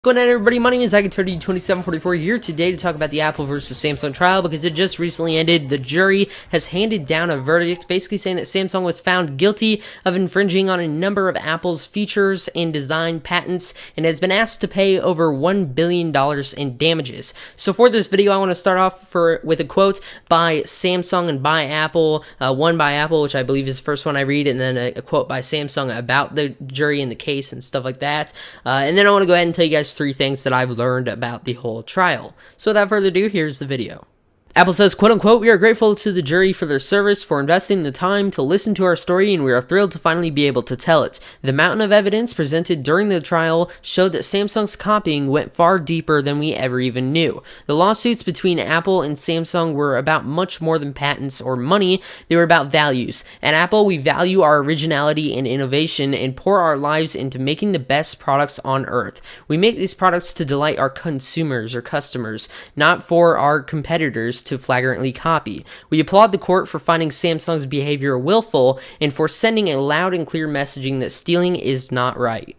What's going on, everybody? My name is Ike2744 here today to talk about the Apple versus Samsung trial because it just recently ended. The jury has handed down a verdict basically saying that Samsung was found guilty of infringing on a number of Apple's features and design patents and has been asked to pay over $1 billion in damages. So for this video, I want to start off with a quote by Samsung and by Apple, one by Apple, which I believe is the first one I read, and then a quote by Samsung about the jury and the case and stuff like that. And then I want to go ahead and tell you guys 3 things that I've learned about the whole trial. So without further ado, here's the video. Apple says, quote unquote, "We are grateful to the jury for their service, for investing the time to listen to our story, and we are thrilled to finally be able to tell it. The mountain of evidence presented during the trial showed that Samsung's copying went far deeper than we ever even knew. The lawsuits between Apple and Samsung were about much more than patents or money. They were about values. At Apple, we value our originality and innovation and pour our lives into making the best products on earth. We make these products to delight our consumers or customers, not for our competitors to flagrantly copy. We applaud the court for finding Samsung's behavior willful and for sending a loud and clear messaging that stealing is not right."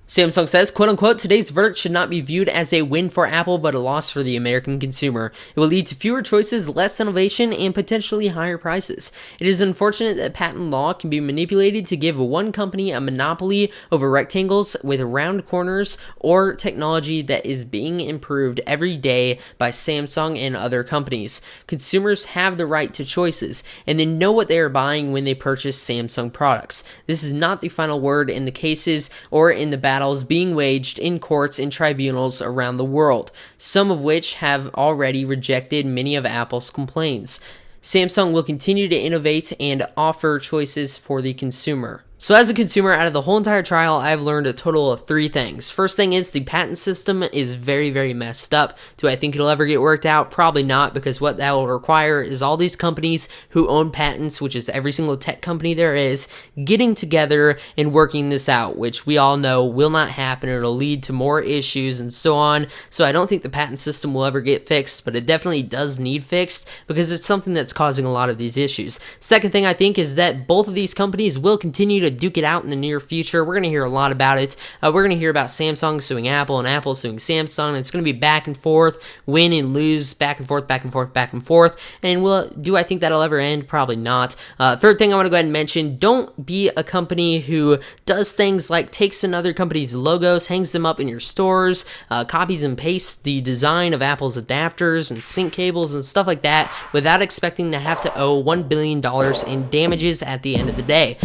Samsung says, quote unquote, "Today's verdict should not be viewed as a win for Apple, but a loss for the American consumer. It will lead to fewer choices, less innovation, and potentially higher prices. It is unfortunate that patent law can be manipulated to give one company a monopoly over rectangles with round corners or technology that is being improved every day by Samsung and other companies. Consumers have the right to choices, and they know what they are buying when they purchase Samsung products. This is not the final word in the cases or in the battles being waged in courts and tribunals around the world, some of which have already rejected many of Apple's complaints. Samsung will continue to innovate and offer choices for the consumer." So as a consumer, out of the whole entire trial, I've learned a total of 3 things. First thing is the patent system is very, very messed up. Do I think it'll ever get worked out? Probably not, because what that will require is all these companies who own patents, which is every single tech company there is, getting together and working this out, which we all know will not happen. It'll lead to more issues and so on. So I don't think the patent system will ever get fixed, but it definitely does need fixed because it's something that's causing a lot of these issues. Second thing I think is that both of these companies will continue to duke it out in the near future. We're going to hear a lot about it. We're going to hear about Samsung suing Apple and Apple suing Samsung. It's going to be back and forth, win and lose, back and forth, back and forth, back and forth. And do I think that'll ever end? Probably not. Third thing I want to go ahead and mention, don't be a company who does things like takes another company's logos, hangs them up in your stores, copies and pastes the design of Apple's adapters and sync cables and stuff like that without expecting to have to owe $1 billion in damages at the end of the day.